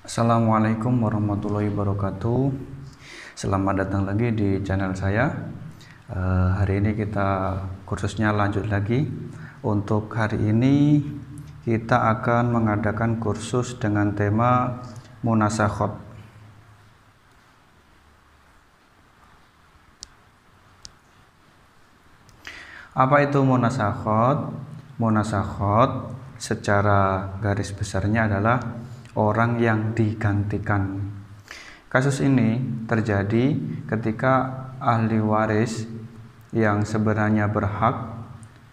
Assalamualaikum warahmatullahi wabarakatuh. Selamat datang lagi di channel saya. Hari ini kita kursusnya lanjut lagi. Untuk hari ini kita akan mengadakan kursus dengan tema munasakhot. Apa itu munasakhot? Munasakhot secara garis besarnya adalah orang yang digantikan. Kasus ini terjadi ketika ahli waris yang sebenarnya berhak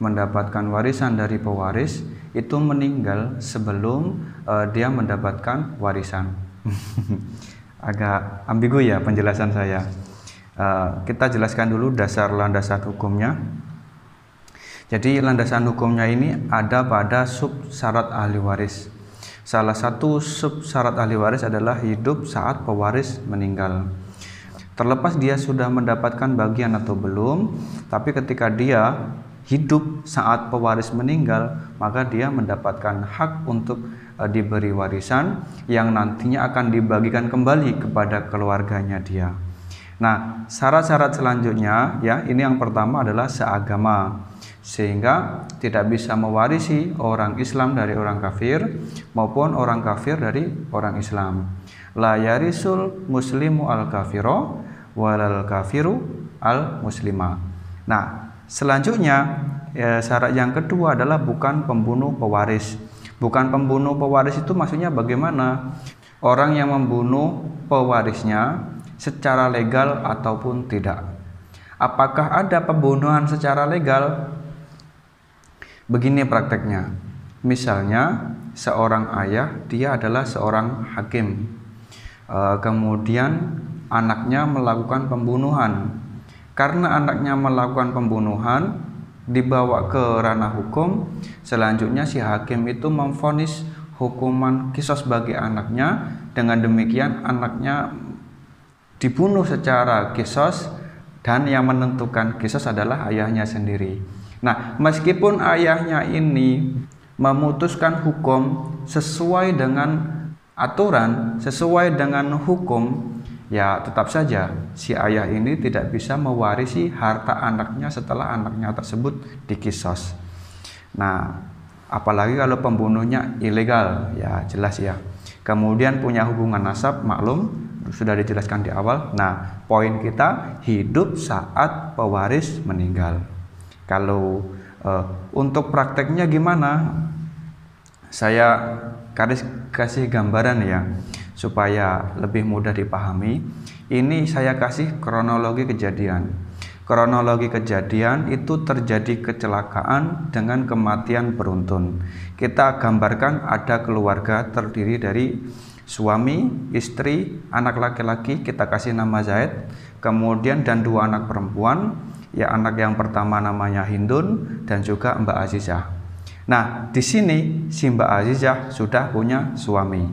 mendapatkan warisan dari pewaris itu meninggal sebelum dia mendapatkan warisan. Agak ambigu ya penjelasan saya. Kita jelaskan dulu dasar landasan hukumnya. Jadi landasan hukumnya ini ada pada sub syarat ahli waris. Salah satu sub syarat ahli waris adalah hidup saat pewaris meninggal. Terlepas dia sudah mendapatkan bagian atau belum, tapi ketika dia hidup saat pewaris meninggal, maka dia mendapatkan hak untuk diberi warisan yang nantinya akan dibagikan kembali kepada keluarganya dia. Nah, syarat-syarat selanjutnya ya, ini yang pertama adalah seagama. Sehingga tidak bisa mewarisi orang Islam dari orang kafir maupun orang kafir dari orang Islam. La yarisul muslimu al kafiro walal kafiru al muslima. Nah, selanjutnya syarat yang kedua adalah bukan pembunuh pewaris. Bukan pembunuh pewaris itu maksudnya bagaimana? Orang yang membunuh pewarisnya secara legal ataupun tidak. Apakah ada pembunuhan secara legal? Begini prakteknya, misalnya seorang ayah, dia adalah seorang hakim, kemudian anaknya melakukan pembunuhan. Karena anaknya melakukan pembunuhan, dibawa ke ranah hukum, selanjutnya si hakim itu memvonis hukuman qisas bagi anaknya. Dengan demikian anaknya dibunuh secara qisas dan yang menentukan qisas adalah ayahnya sendiri. Nah, meskipun ayahnya ini memutuskan hukum sesuai dengan aturan, sesuai dengan hukum, ya tetap saja si ayah ini tidak bisa mewarisi harta anaknya setelah anaknya tersebut dikisos. Nah, apalagi kalau pembunuhnya ilegal, ya jelas ya. Kemudian punya hubungan nasab, maklum, sudah dijelaskan di awal. Nah, poin kita hidup saat pewaris meninggal. Kalau untuk prakteknya gimana? Saya kasih gambaran ya, supaya lebih mudah dipahami. Ini saya kasih kronologi kejadian. Kronologi kejadian itu terjadi kecelakaan dengan kematian beruntun. Kita gambarkan ada keluarga terdiri dari suami, istri, anak laki-laki, kita kasih nama Zaid, kemudian dan dua anak perempuan. Ya, anak yang pertama namanya Hindun dan juga Mbak Azizah. Nah, di sini si Mbak Azizah sudah punya suami.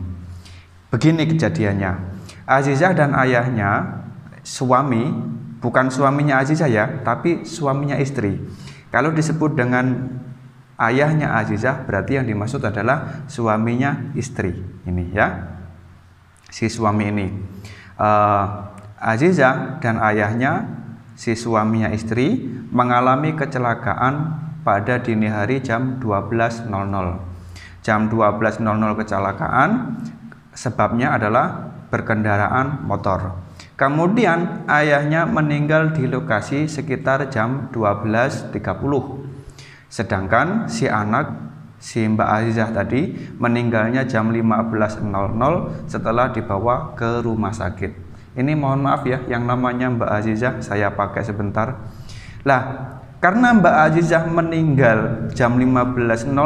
Begini kejadiannya. Azizah dan ayahnya, suami, bukan suaminya Azizah ya, tapi suaminya istri. Kalau disebut dengan ayahnya Azizah, berarti yang dimaksud adalah suaminya istri. Ini ya, si suami ini. Azizah dan ayahnya, si suaminya istri, mengalami kecelakaan pada dini hari jam 12.00. Jam 12.00 kecelakaan, sebabnya adalah berkendaraan motor. Kemudian ayahnya meninggal di lokasi sekitar jam 12.30. Sedangkan si anak, si Mbak Azizah tadi, meninggalnya jam 15.00 setelah dibawa ke rumah sakit. Ini mohon maaf ya, yang namanya Mbak Azizah saya pakai sebentar. Lah, karena Mbak Azizah meninggal jam 15.00,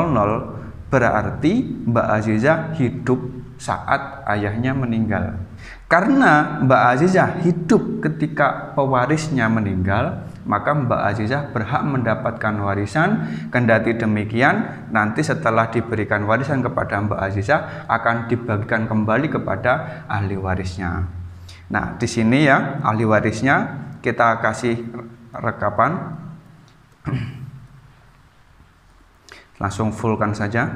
berarti Mbak Azizah hidup saat ayahnya meninggal. Karena Mbak Azizah hidup ketika pewarisnya meninggal, maka Mbak Azizah berhak mendapatkan warisan. Kendati demikian, nanti setelah diberikan warisan kepada Mbak Azizah akan dibagikan kembali kepada ahli warisnya. Nah, di sini ya ahli warisnya kita kasih rekapan. Langsung fullkan saja.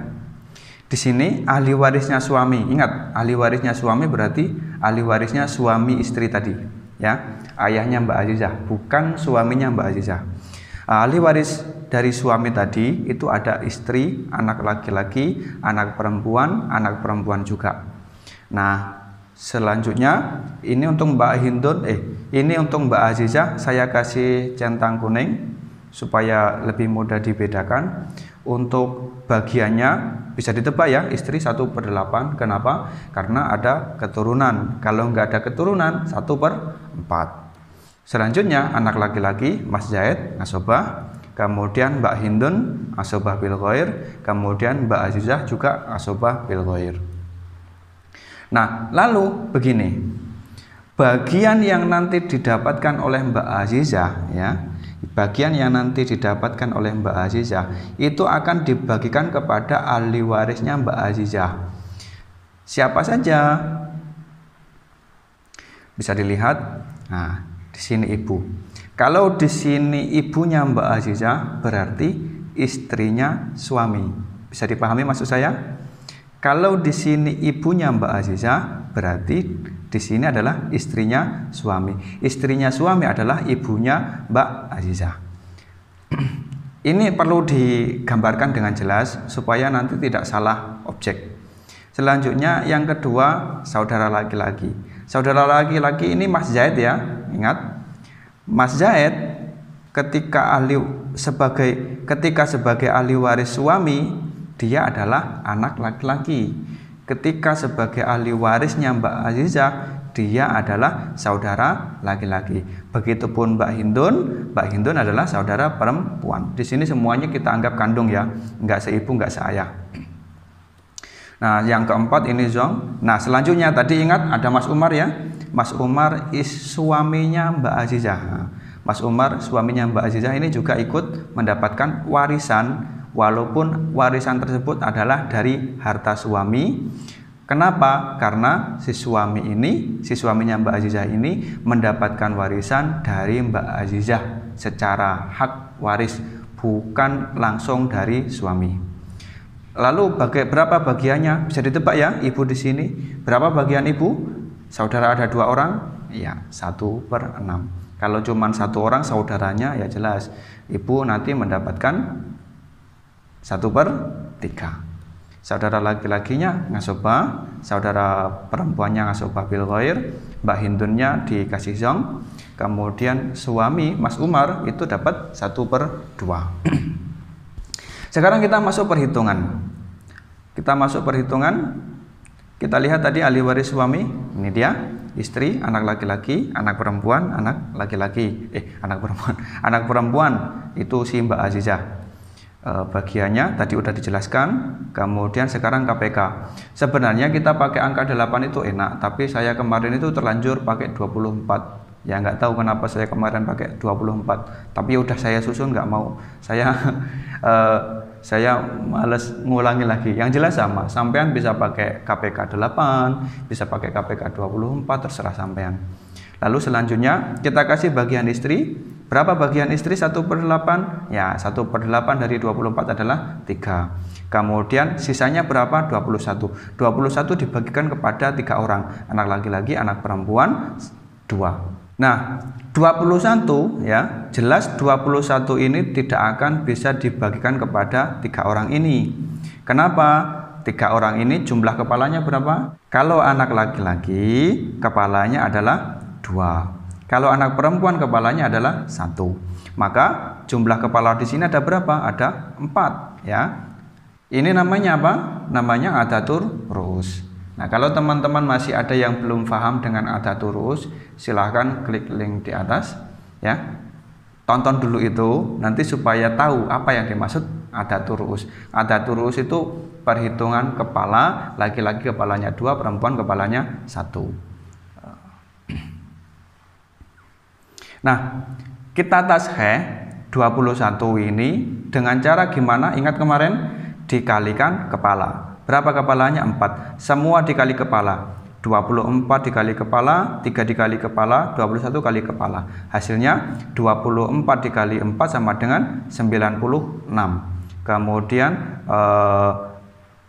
Di sini ahli warisnya suami. Ingat, ahli warisnya suami berarti ahli warisnya suami istri tadi, ya. Ayahnya Mbak Azizah, bukan suaminya Mbak Azizah. Ahli waris dari suami tadi itu ada istri, anak laki-laki, anak perempuan juga. Nah, selanjutnya ini untuk Mbak Hindun, ini untuk Mbak Azizah saya kasih centang kuning supaya lebih mudah dibedakan. Untuk bagiannya bisa ditebak ya, istri 1/8. Kenapa? Karena ada keturunan. Kalau nggak ada keturunan 1/4. Selanjutnya anak laki-laki Mas Zaid asobah, kemudian Mbak Hindun asobah bil ghair, kemudian Mbak Azizah juga asobah bil ghair. Nah, lalu begini, bagian yang nanti didapatkan oleh Mbak Azizah, ya, bagian yang nanti didapatkan oleh Mbak Azizah itu akan dibagikan kepada ahli warisnya Mbak Azizah. Siapa saja? Bisa dilihat. Nah, di sini ibu. Kalau di sini ibunya Mbak Azizah berarti istrinya suami. Bisa dipahami maksud saya? Kalau di sini ibunya Mbak Azizah berarti di sini adalah istrinya suami. Istrinya suami adalah ibunya Mbak Azizah. Ini perlu digambarkan dengan jelas supaya nanti tidak salah objek. Selanjutnya yang kedua, saudara laki-laki. Saudara laki-laki ini Mas Zaid ya. Ingat, Mas Zaid ketika sebagai ahli waris suami, dia adalah anak laki-laki. Ketika sebagai ahli warisnya Mbak Azizah, dia adalah saudara laki-laki. Begitupun Mbak Hindun adalah saudara perempuan. Di sini semuanya kita anggap kandung ya, nggak seibu nggak seayah. Nah, yang keempat ini Zong. Nah, selanjutnya tadi ingat ada Mas Umar ya. Mas Umar suaminya Mbak Azizah. Mas Umar suaminya Mbak Azizah ini juga ikut mendapatkan warisan, walaupun warisan tersebut adalah dari harta suami. Kenapa? Karena si suaminya Mbak Azizah ini mendapatkan warisan dari Mbak Azizah secara hak waris, bukan langsung dari suami. Lalu berapa bagiannya? Bisa ditebak ya, ibu di sini. Berapa bagian ibu? Saudara ada 2 orang? Ya, 1/6. Kalau cuma 1 orang saudaranya ya jelas ibu nanti mendapatkan 1/3. Saudara laki-lakinya ngasobah, saudara perempuannya ngasobah bil ghair, Mbak Hindunnya dikasih zong, kemudian suami Mas Umar itu dapat 1/2. Sekarang kita masuk perhitungan. Kita lihat tadi ahli waris suami, ini dia, istri, anak laki-laki, anak perempuan, anak laki-laki, anak perempuan itu si Mbak Azizah. Bagiannya tadi udah dijelaskan. Kemudian sekarang KPK. Sebenarnya kita pakai angka 8 itu enak, tapi saya kemarin itu terlanjur pakai 24. Ya nggak tahu kenapa saya kemarin pakai 24. Tapi udah saya susun, nggak mau. Saya males ngulangi lagi. Yang jelas sama. Sampean bisa pakai KPK 8, bisa pakai KPK 24, terserah sampean. Lalu selanjutnya kita kasih bagian istri. Berapa bagian istri 1/8? Ya, 1/8 dari 24 adalah 3. Kemudian sisanya berapa? 21. 21 dibagikan kepada 3 orang. Anak laki-laki, anak perempuan 2. Nah, 21 ya, jelas 21 ini tidak akan bisa dibagikan kepada 3 orang ini. Kenapa? 3 orang ini jumlah kepalanya berapa? Kalau anak laki-laki kepalanya adalah 2. Kalau anak perempuan kepalanya adalah 1. Maka jumlah kepala di sini ada berapa? Ada 4 ya. Ini namanya apa? Namanya adatur ru'us. Nah, kalau teman-teman masih ada yang belum paham dengan adatur ru'us, silahkan klik link di atas ya. Tonton dulu itu nanti supaya tahu apa yang dimaksud adatur ru'us. Adatur ru'us itu perhitungan kepala, laki-laki kepalanya 2, perempuan kepalanya 1. Nah, kita tasheh 21 ini dengan cara gimana? Ingat kemarin dikalikan kepala. Berapa kepalanya? 4. Semua dikali kepala. 24 dikali kepala, 3 dikali kepala, 21 kali kepala. Hasilnya 24 dikali 4 sama dengan 96. Kemudian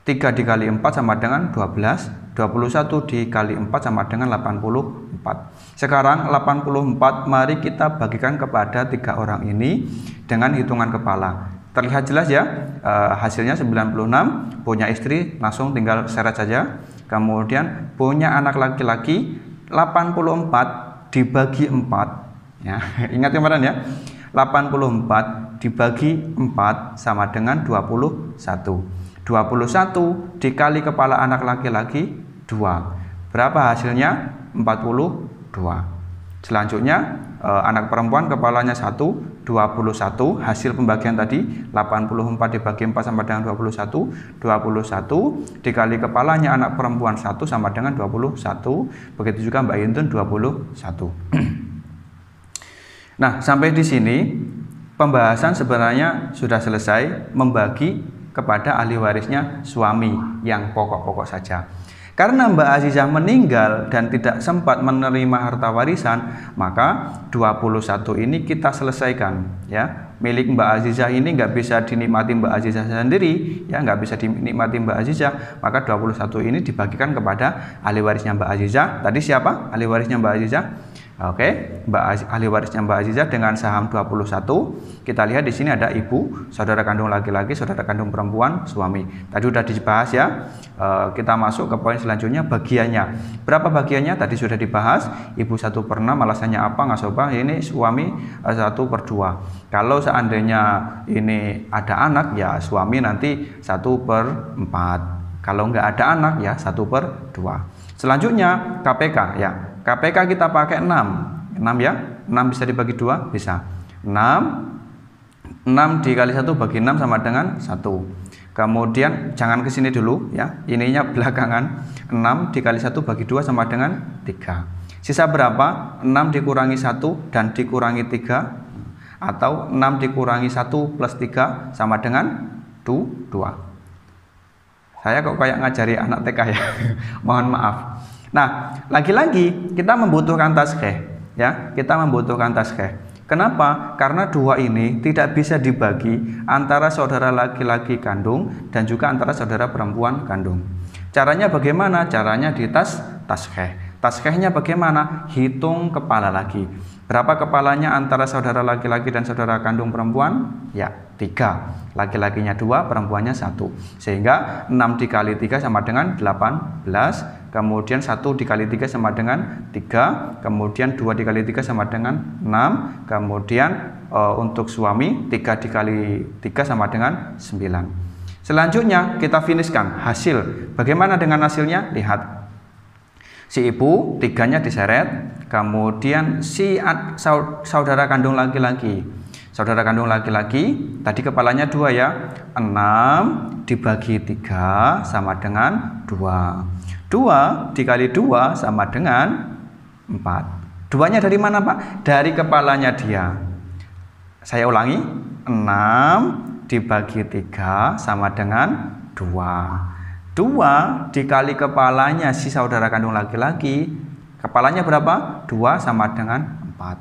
3 dikali 4 sama dengan 12. 21 dikali 4 sama dengan 84. Sekarang 84 mari kita bagikan kepada 3 orang ini dengan hitungan kepala. Terlihat jelas ya, hasilnya 96. Punya istri langsung tinggal seret saja. Kemudian punya anak laki-laki 84 dibagi 4 ya. Ingat kemarin ya, 84 dibagi 4 sama dengan 21. 21 dikali kepala anak laki-laki 2. Berapa hasilnya? 42. Selanjutnya anak perempuan kepalanya 1, 21. Hasil pembagian tadi 84 dibagi 4 sama dengan 21. 21 dikali kepalanya anak perempuan 1 sama dengan 21. Begitu juga Mbak Hintun 21. Nah, sampai di sini pembahasan sebenarnya sudah selesai membagi kepada ahli warisnya suami yang pokok-pokok saja. Karena Mbak Azizah meninggal dan tidak sempat menerima harta warisan, maka 21 ini kita selesaikan ya. Milik Mbak Azizah ini nggak bisa dinikmati Mbak Azizah sendiri ya, nggak bisa dinikmati Mbak Azizah, maka 21 ini dibagikan kepada ahli warisnya Mbak Azizah. Tadi siapa ahli warisnya Mbak Azizah? Oke, ahli warisnya Mbak Azizah dengan saham 21. Kita lihat di sini ada ibu, saudara kandung laki-laki, saudara kandung perempuan, suami. Tadi sudah dibahas ya. Kita masuk ke poin selanjutnya, bagiannya. Berapa bagiannya? Tadi sudah dibahas. Ibu 1/6, alasannya apa? Nggak sobat. Ini suami 1/2. Kalau seandainya ini ada anak, ya suami nanti 1/4. Kalau nggak ada anak, ya 1/2. Selanjutnya KPK ya. KPK kita pakai 6 ya, 6 bisa dibagi 2, bisa 6 dikali 1 bagi 6 sama dengan 1. Kemudian jangan ke sini dulu ya, ininya belakangan. 6 dikali 1 bagi 2 sama dengan 3. Sisa berapa? 6 dikurangi 1 dan dikurangi 3, atau 6 dikurangi 1 plus 3 sama dengan 2. Saya kok kayak ngajari anak TK ya. Mohon maaf. Nah, lagi-lagi kita membutuhkan taskhih ya, kita membutuhkan taskhih. Kenapa? Karena 2 ini tidak bisa dibagi antara saudara laki-laki kandung dan juga antara saudara perempuan kandung. Caranya bagaimana? Caranya di taskhih. Taskhihnya bagaimana? Hitung kepala lagi. Berapa kepalanya antara saudara laki-laki dan saudara kandung perempuan? Ya, 3. Laki-lakinya 2, perempuannya 1. Sehingga 6 dikali 3 sama dengan 18. Kemudian 1 dikali 3 sama dengan 3. Kemudian 2 dikali 3 sama dengan 6. Kemudian untuk suami 3 dikali 3 sama dengan 9. Selanjutnya kita finishkan hasil. Bagaimana dengan hasilnya? Lihat. Si ibu 3-nya diseret, kemudian si saudara kandung laki-laki. Saudara kandung laki-laki tadi kepalanya 2 ya. 6 dibagi 3 sama dengan 2. 2 dikali 2 sama dengan 4. 2-nya dari mana Pak? Dari kepalanya dia. Saya ulangi, 6 dibagi 3 sama dengan 2. 2 dikali kepalanya si saudara kandung laki-laki, kepalanya berapa? 2 sama dengan 4.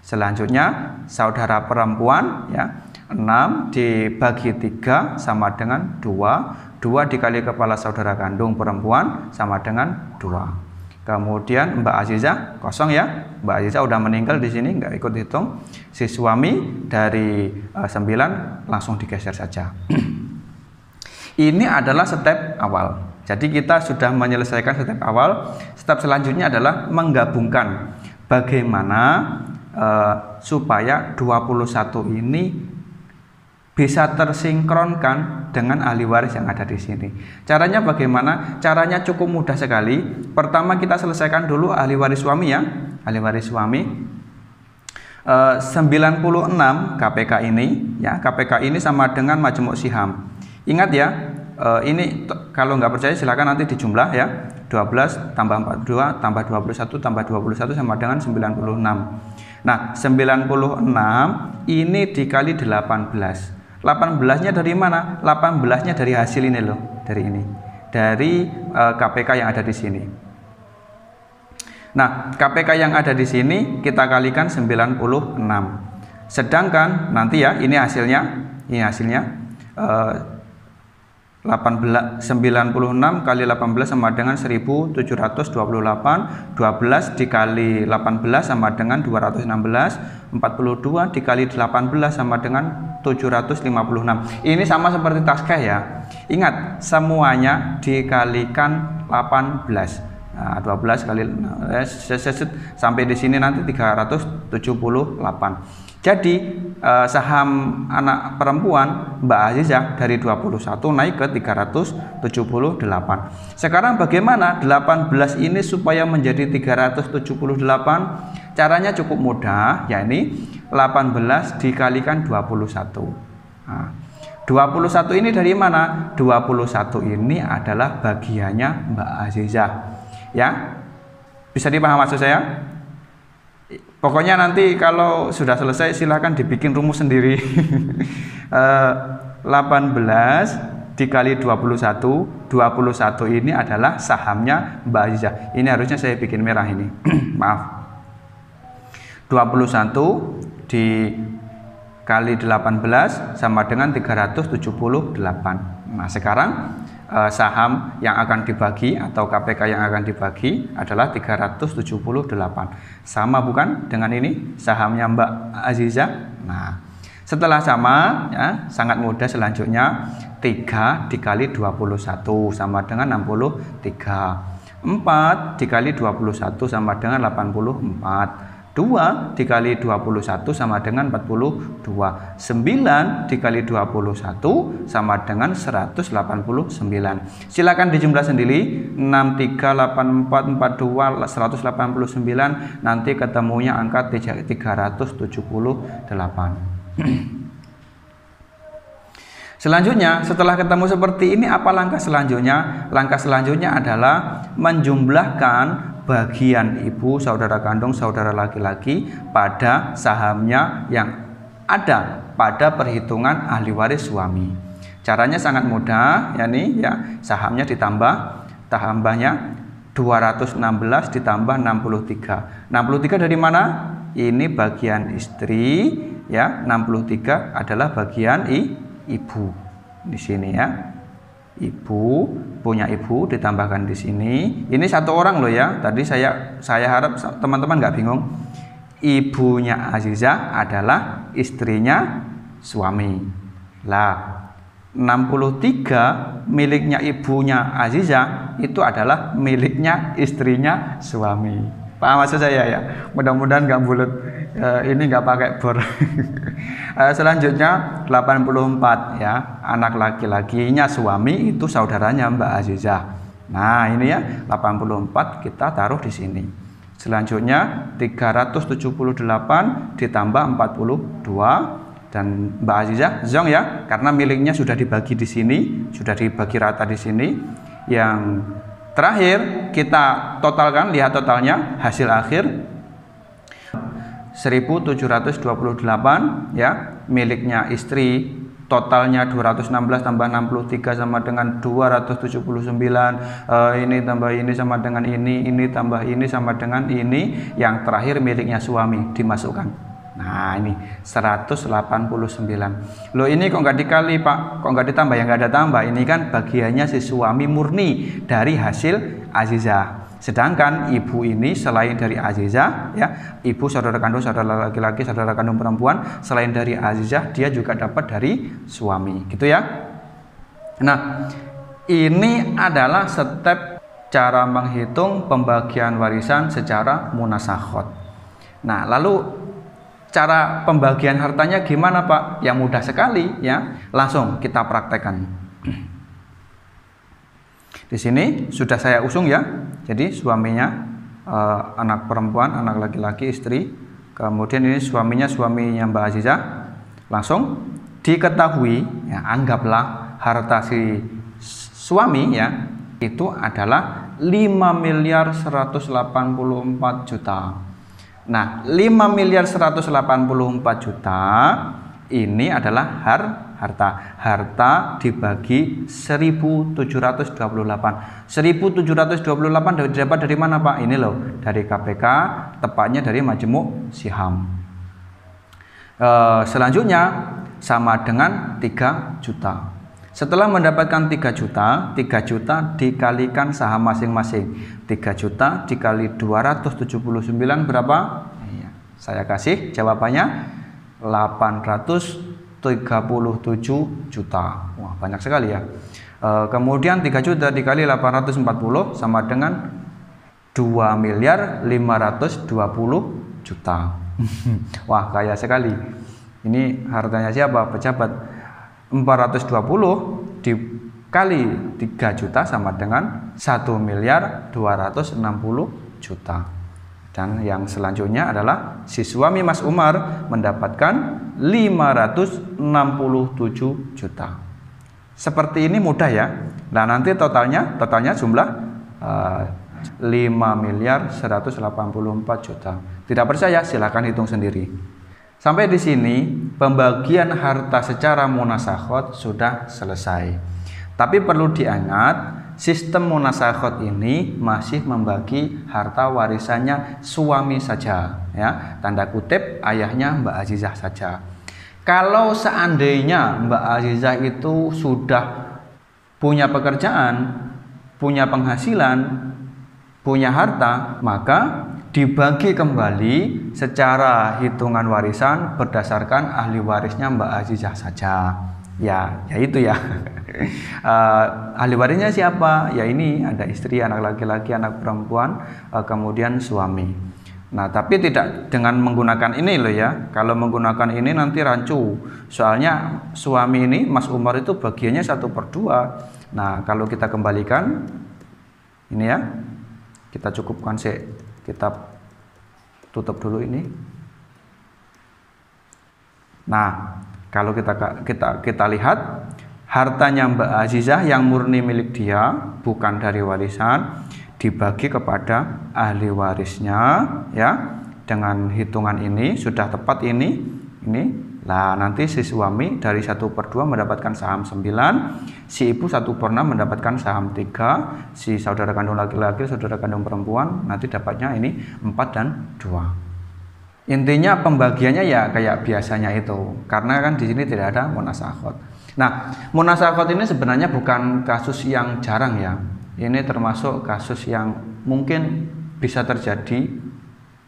Selanjutnya saudara perempuan ya, 6 dibagi 3 sama dengan 2. 2 dikali kepala saudara kandung perempuan sama dengan 2. Kemudian Mbak Azizah kosong ya. Mbak Azizah udah meninggal di sini, nggak ikut hitung. Si suami dari 9 langsung digeser saja. Ini adalah step awal. Jadi kita sudah menyelesaikan step awal. Step selanjutnya adalah menggabungkan bagaimana supaya 21 ini bisa tersinkronkan dengan ahli waris yang ada di sini. Caranya bagaimana? Caranya cukup mudah sekali. Pertama kita selesaikan dulu ahli waris suami ya. Ahli waris suami 96 KPK ini ya. KPK ini sama dengan majmuk siham. Ingat ya, ini kalau nggak percaya silakan nanti dijumlah ya. 12 tambah 42 tambah 21 tambah 21 sama dengan 96. Nah, 96 ini dikali 18. 18-nya dari mana? 18-nya dari hasil ini loh, dari ini. Dari KPK yang ada di sini. Nah, KPK yang ada di sini kita kalikan 96. Sedangkan nanti ya, ini hasilnya. Ini hasilnya. 96 kali 18 sama dengan 1728, 12 dikali 18 sama dengan 216, 42 dikali 18 sama dengan 756. Ini sama seperti taskah ya. Ingat, semuanya dikalikan 18. Nah, 12 kali sampai di sini nanti 378. Jadi saham anak perempuan Mbak Azizah dari 21 naik ke 378. Sekarang bagaimana 18 ini supaya menjadi 378? Caranya cukup mudah, yakni 18 dikalikan 21. Nah, 21 ini dari mana? 21 ini adalah bagiannya Mbak Azizah. Ya, bisa dipahami maksud saya? Pokoknya nanti kalau sudah selesai silahkan dibikin rumus sendiri. 18 dikali 21, 21 ini adalah sahamnya Mbak Azizah. Ini harusnya saya bikin merah ini. Maaf. 21 dikali 18 sama dengan 378. Nah, sekarang saham yang akan dibagi atau KPK yang akan dibagi adalah 378. Sama bukan dengan ini sahamnya Mbak Azizah? Nah, setelah sama ya, sangat mudah selanjutnya 3 dikali 21 sama dengan 63. 4 dikali 21 sama dengan 84. 2 dikali 21 sama dengan 42. 9 dikali 21 sama dengan 189. Silakan dijumlah sendiri. 6384 42 189, nanti ketemunya angka 378. Selanjutnya, setelah ketemu seperti ini, apa langkah selanjutnya? Langkah selanjutnya adalah menjumlahkan bagian ibu, saudara kandung, saudara laki-laki pada sahamnya yang ada pada perhitungan ahli waris suami. Caranya sangat mudah, yakni ya, sahamnya tambahnya 216 ditambah 63. 63 dari mana? Ini bagian istri ya, 63 adalah bagian ibu di sini ya. Ibu punya ibu ditambahkan di sini. Ini satu orang loh ya. Tadi saya harap teman-teman nggak bingung. Ibunya Azizah adalah istrinya suami. Lah, 63 miliknya ibunya Azizah itu adalah miliknya istrinya suami. Paham maksud saya ya? Mudah-mudahan nggak bulat. Ini nggak pakai bor. Selanjutnya 84 ya, anak laki-lakinya suami itu saudaranya Mbak Azizah. Nah ini ya 84 kita taruh di sini. Selanjutnya 378 ditambah 42 dan Mbak Azizah zong ya, karena miliknya sudah dibagi di sini, sudah dibagi rata di sini. Yang terakhir kita totalkan, lihat totalnya hasil akhir 1728 ya, miliknya istri totalnya 216 tambah 63 sama dengan 279. Ini tambah ini sama dengan ini tambah ini sama dengan ini. Yang terakhir miliknya suami dimasukkan. Nah ini 189. Loh ini kok nggak dikali Pak, kok nggak ditambah? Ya nggak ada tambah, ini kan bagiannya si suami murni dari hasil Azizah. Sedangkan ibu ini selain dari Azizah ya, ibu saudara kandung, saudara laki-laki, saudara kandung perempuan, selain dari Azizah dia juga dapat dari suami, gitu ya. Nah, ini adalah step cara menghitung pembagian warisan secara munasakhot. Nah, lalu cara pembagian hartanya gimana Pak? Yang mudah sekali ya. Langsung kita praktekkan. Di sini sudah saya usung ya. Jadi suaminya anak perempuan, anak laki-laki, istri. Kemudian ini suaminya Mbak Azizah. Langsung diketahui ya, anggaplah harta si suami ya itu adalah 5.184 juta. Nah, 5.184 juta ini adalah harta dibagi 1.728. 1.728 dapat dari mana Pak? Ini loh, dari KPK, tepatnya dari Majmu' Siham. Selanjutnya sama dengan 3 juta. Setelah mendapatkan 3 juta, 3 juta dikalikan saham masing-masing. 3 juta dikali 279 berapa? Saya kasih jawabannya 837 juta. Wah, banyak sekali ya. Kemudian 3 juta dikali 840 sama dengan 2 miliar 520 juta. Wah, kaya sekali. Ini hartanya siapa? Pejabat. 420 dikali 3 juta sama dengan 1 miliar 260 juta. Dan yang selanjutnya adalah si suami Mas Umar mendapatkan 567 juta. Seperti ini mudah ya. Nah, nanti totalnya jumlah 5 miliar 184 juta. Tidak percaya silahkan hitung sendiri. Sampai di sini pembagian harta secara munasakhot sudah selesai. Tapi perlu diingat, sistem munasakhot ini masih membagi harta warisannya suami saja, ya. Tanda kutip ayahnya Mbak Azizah saja. Kalau seandainya Mbak Azizah itu sudah punya pekerjaan, punya penghasilan, punya harta, maka dibagi kembali secara hitungan warisan berdasarkan ahli warisnya Mbak Azizah saja. Ya itu ya. Ahli warisnya siapa? Ya ini ada istri, anak laki-laki, anak perempuan, kemudian suami. Nah, tapi tidak dengan menggunakan ini loh ya. Kalau menggunakan ini nanti rancu. Soalnya suami ini Mas Umar itu bagiannya 1/2. Nah, kalau kita kembalikan ini ya. Kita cukupkan sih. Kita tutup dulu ini. Nah, kalau kita lihat hartanya Mbak Azizah yang murni milik dia, bukan dari warisan, dibagi kepada ahli warisnya ya. Dengan hitungan ini sudah tepat ini. Lah nanti si suami dari 1/2 mendapatkan saham 9, si ibu 1/6 mendapatkan saham 3, si saudara kandung laki-laki, saudara kandung perempuan nanti dapatnya ini 4 dan 2. Intinya pembagiannya ya kayak biasanya itu, karena kan di sini tidak ada munasakhot. Nah, munasakhot ini sebenarnya bukan kasus yang jarang ya. Ini termasuk kasus yang mungkin bisa terjadi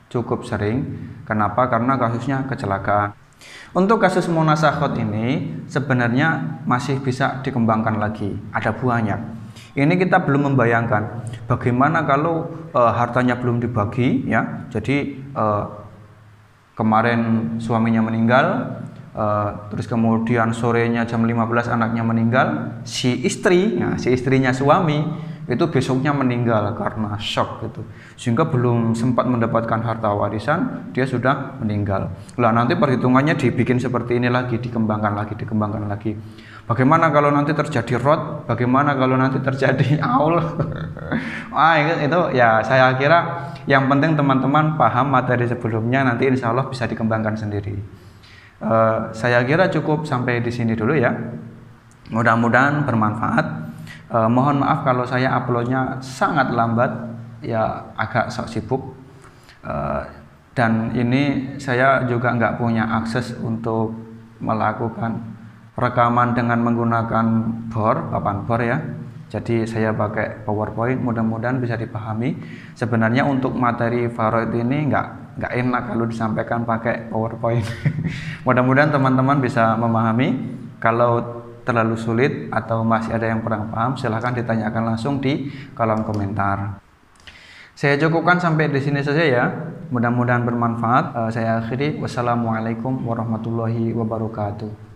cukup sering. Kenapa? Karena kasusnya kecelakaan. Untuk kasus munasakhot ini sebenarnya masih bisa dikembangkan lagi, ada banyak. Ini kita belum membayangkan bagaimana kalau hartanya belum dibagi ya. Jadi kemarin suaminya meninggal, terus kemudian sorenya jam 15 anaknya meninggal, si istrinya suami itu besoknya meninggal karena shock gitu, sehingga belum sempat mendapatkan harta warisan dia sudah meninggal. Lah nanti perhitungannya dibikin seperti ini lagi, dikembangkan lagi. Bagaimana kalau nanti terjadi rot? Bagaimana kalau nanti terjadi aul? Itu ya saya kira yang penting teman-teman paham materi sebelumnya, nanti insya Allah bisa dikembangkan sendiri. Saya kira cukup sampai di sini dulu ya. Mudah-mudahan bermanfaat. Mohon maaf kalau saya uploadnya sangat lambat, ya agak sok sibuk. Dan ini saya juga nggak punya akses untuk melakukan rekaman dengan menggunakan papan bor ya. Jadi saya pakai PowerPoint, mudah-mudahan bisa dipahami. Sebenarnya untuk materi faraid ini nggak enak kalau disampaikan pakai PowerPoint. Mudah-mudahan teman-teman bisa memahami. Kalau terlalu sulit atau masih ada yang kurang paham, silahkan ditanyakan langsung di kolom komentar. Saya cukupkan sampai di sini saja ya. Mudah-mudahan bermanfaat. Saya akhiri. Wassalamualaikum warahmatullahi wabarakatuh.